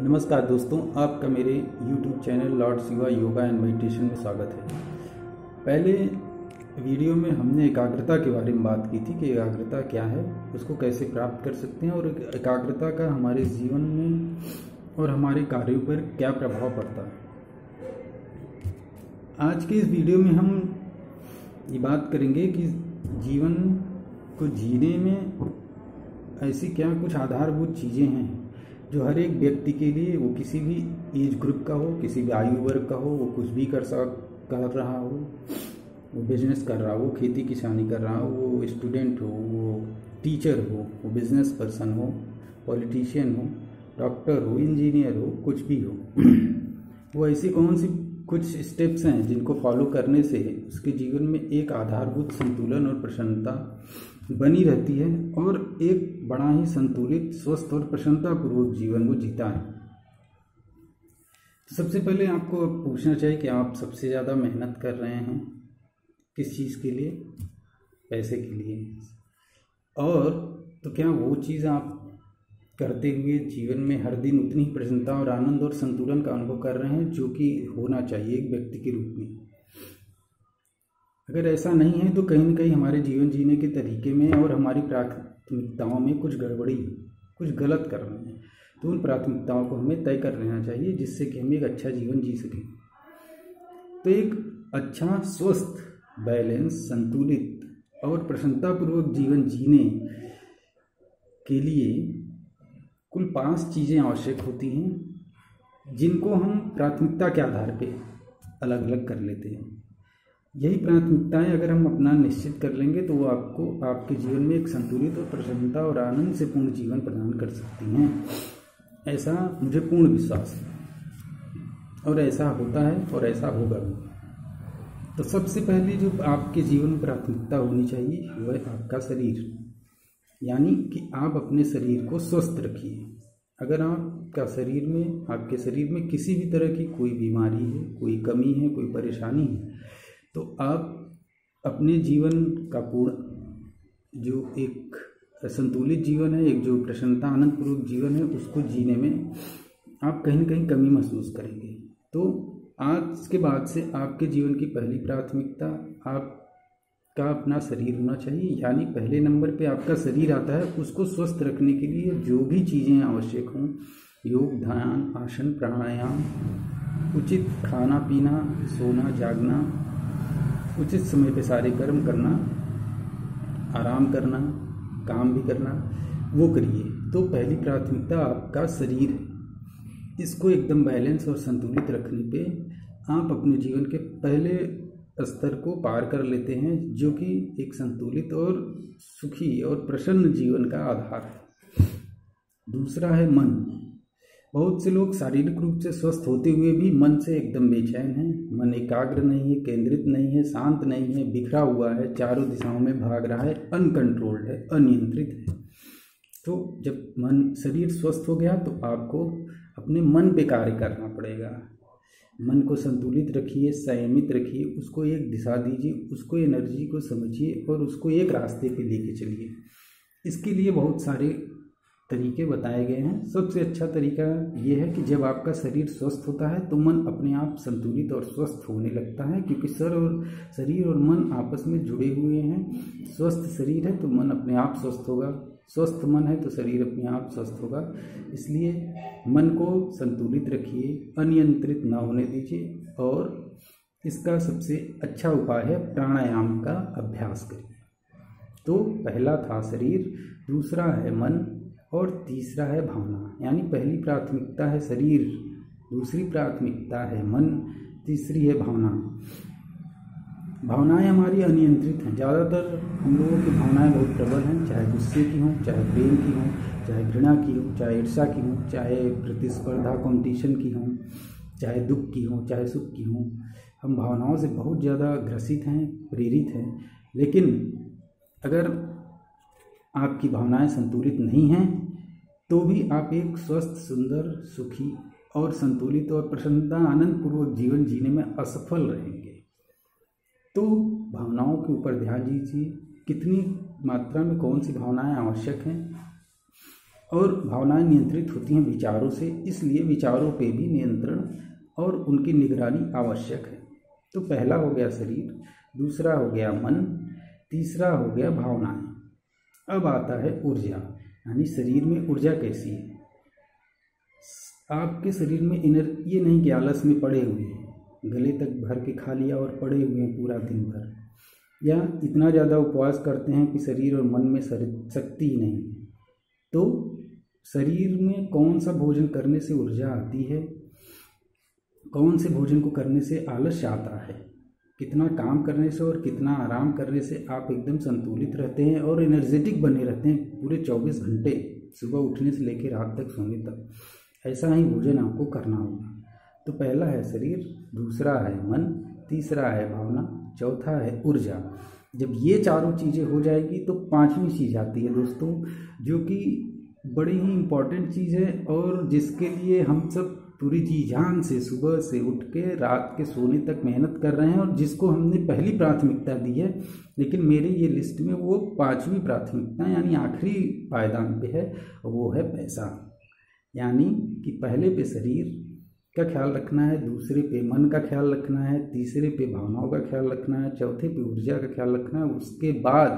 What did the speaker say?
नमस्कार दोस्तों, आपका मेरे YouTube channel Lord Shiva yoga and meditation में स्वागत है। पहले वीडियो में हमने एकाग्रता के बारे में बात की थी कि एकाग्रता क्या है, उसको कैसे प्राप्त कर सकते हैं और एकाग्रता का हमारे जीवन में और हमारे कार्यों पर क्या प्रभाव पड़ता है। आज के इस वीडियो में हम ये बात करेंगे कि जीवन को जीने में ऐसी क्या कुछ आधारभूत चीज़ें हैं जो हर एक व्यक्ति के लिए, वो किसी भी एज ग्रुप का हो, किसी भी आयु वर्ग का हो, वो कुछ भी कर रहा हो, वो बिजनेस कर रहा हो, वो खेती किसानी कर रहा हो, वो स्टूडेंट हो, वो टीचर हो, वो बिजनेस पर्सन हो, पॉलिटिशियन हो, डॉक्टर हो, इंजीनियर हो, कुछ भी हो, वो ऐसी कौन सी कुछ स्टेप्स हैं जिनको फॉलो करने से उसके जीवन में एक आधारभूत संतुलन और प्रसन्नता बनी रहती है और एक बड़ा ही संतुलित, स्वस्थ और प्रसन्नतापूर्वक जीवन वो जीता है। तो सबसे पहले आपको पूछना चाहिए कि आप सबसे ज़्यादा मेहनत कर रहे हैं किस चीज़ के लिए? पैसे के लिए। और तो क्या वो चीज़ आप करते हुए जीवन में हर दिन उतनी ही प्रसन्नता और आनंद और संतुलन का अनुभव कर रहे हैं जो कि होना चाहिए एक व्यक्ति के रूप में? अगर ऐसा नहीं है तो कहीं न कहीं हमारे जीवन जीने के तरीके में और हमारी प्राथमिकताओं में कुछ गड़बड़ी, कुछ गलत कर रहे हैं। तो उन प्राथमिकताओं को हमें तय कर लेना चाहिए जिससे कि हम एक अच्छा जीवन जी सकें। तो एक अच्छा, स्वस्थ, बैलेंस, संतुलित और प्रसन्नतापूर्वक जीवन जीने के लिए कुल 5 चीज़ें आवश्यक होती हैं जिनको हम प्राथमिकता के आधार पर अलग अलग कर लेते हैं। यही प्राथमिकताएं अगर हम अपना निश्चित कर लेंगे तो वो आपको आपके जीवन में एक संतुलित और प्रसन्नता और आनंद से पूर्ण जीवन प्रदान कर सकती हैं। ऐसा मुझे पूर्ण विश्वास है और ऐसा होता है और ऐसा होगा भी। तो सबसे पहले जो आपके जीवन में प्राथमिकता होनी चाहिए वह आपका शरीर, यानी कि आप अपने शरीर को स्वस्थ रखिए। अगर आपके शरीर में किसी भी तरह की कोई बीमारी है, कोई कमी है, कोई परेशानी है, तो आप अपने जीवन का पूर्ण जो एक संतुलित जीवन है, एक जो प्रसन्नता आनंदपूर्वक जीवन है, उसको जीने में आप कहीं न कहीं कमी महसूस करेंगे। तो आज के बाद से आपके जीवन की पहली प्राथमिकता आपका अपना शरीर होना चाहिए, यानी पहले नंबर पे आपका शरीर आता है। उसको स्वस्थ रखने के लिए जो भी चीज़ें आवश्यक हों, योग, ध्यान, आसन, प्राणायाम, उचित खाना पीना, सोना जागना, उचित समय पे सारे कर्म करना, आराम करना, काम भी करना, वो करिए। तो पहली प्राथमिकता आपका शरीर है। इसको एकदम बैलेंस और संतुलित रखने पे आप अपने जीवन के पहले स्तर को पार कर लेते हैं, जो कि एक संतुलित और सुखी और प्रसन्न जीवन का आधार है। दूसरा है मन। बहुत से लोग शारीरिक रूप से स्वस्थ होते हुए भी मन से एकदम बेचैन हैं। मन एकाग्र नहीं है, केंद्रित नहीं है, शांत नहीं है, बिखरा हुआ है, चारों दिशाओं में भाग रहा है, अनकंट्रोल्ड है, अनियंत्रित है। तो जब शरीर स्वस्थ हो गया तो आपको अपने मन पे कार्य करना पड़ेगा। मन को संतुलित रखिए, संयमित रखिए, उसको एक दिशा दीजिए, उसको एनर्जी को समझिए और उसको एक रास्ते पे लेके चलिए। इसके लिए बहुत सारे तरीके बताए गए हैं। सबसे अच्छा तरीका ये है कि जब आपका शरीर स्वस्थ होता है तो मन अपने आप संतुलित और स्वस्थ होने लगता है, क्योंकि शरीर और मन आपस में जुड़े हुए हैं। स्वस्थ शरीर है तो मन अपने आप स्वस्थ होगा, स्वस्थ मन है तो शरीर अपने आप स्वस्थ होगा। इसलिए मन को संतुलित रखिए, अनियंत्रित ना होने दीजिए और इसका सबसे अच्छा उपाय है प्राणायाम का अभ्यास करिए। तो पहला था शरीर, दूसरा है मन और तीसरा है भावना। यानी पहली प्राथमिकता है शरीर, दूसरी प्राथमिकता है मन, तीसरी है भावना। भावनाएं हमारी अनियंत्रित हैं। ज़्यादातर हम लोगों की भावनाएं बहुत प्रबल हैं, चाहे गुस्से की हों, चाहे प्रेम की हों, चाहे घृणा की हो, चाहे ईर्ष्या की हो, चाहे प्रतिस्पर्धा कॉम्पिटिशन की हों, चाहे दुख की हो, चाहे सुख की हों। हम भावनाओं से बहुत ज़्यादा ग्रसित हैं, प्रेरित हैं। लेकिन अगर आपकी भावनाएं संतुलित नहीं हैं तो भी आप एक स्वस्थ, सुंदर, सुखी और संतुलित और प्रसन्नता आनंदपूर्वक जीवन जीने में असफल रहेंगे। तो भावनाओं के ऊपर ध्यान दीजिए, कितनी मात्रा में कौन सी भावनाएं आवश्यक हैं और भावनाएं नियंत्रित होती हैं विचारों से, इसलिए विचारों पे भी नियंत्रण और उनकी निगरानी आवश्यक है। तो पहला हो गया शरीर, दूसरा हो गया मन, तीसरा हो गया भावनाएं। अब आता है ऊर्जा, यानी शरीर में ऊर्जा कैसी है। आपके शरीर में ये नहीं कि आलस में पड़े हुए हैं, गले तक भर के खा लिया और पड़े हुए हैं पूरा दिन भर, या इतना ज़्यादा उपवास करते हैं कि शरीर और मन में शक्ति ही नहीं है। तो शरीर में कौन सा भोजन करने से ऊर्जा आती है, कौन से भोजन को करने से आलस्य आता है, कितना काम करने से और कितना आराम करने से आप एकदम संतुलित रहते हैं और एनर्जेटिक बने रहते हैं पूरे 24 घंटे, सुबह उठने से लेकर रात तक सोने तक। ऐसा ही भोजन आपको करना होगा। तो पहला है शरीर, दूसरा है मन, तीसरा है भावना, चौथा है ऊर्जा। जब ये चारों चीज़ें हो जाएगी तो पांचवी चीज़ आती है दोस्तों, जो कि बड़ी ही इम्पोर्टेंट चीज़ है और जिसके लिए हम सब पूरी जी जान से सुबह से उठ के रात के सोने तक मेहनत कर रहे हैं और जिसको हमने पहली प्राथमिकता दी है। लेकिन मेरे ये लिस्ट में वो पांचवी प्राथमिकता यानी आखिरी पायदान पे है, वो है पैसा। यानी कि पहले पे शरीर का ख्याल रखना है, दूसरे पे मन का ख्याल रखना है, तीसरे पे भावनाओं का ख्याल रखना है, चौथे पे ऊर्जा का ख्याल रखना है, उसके बाद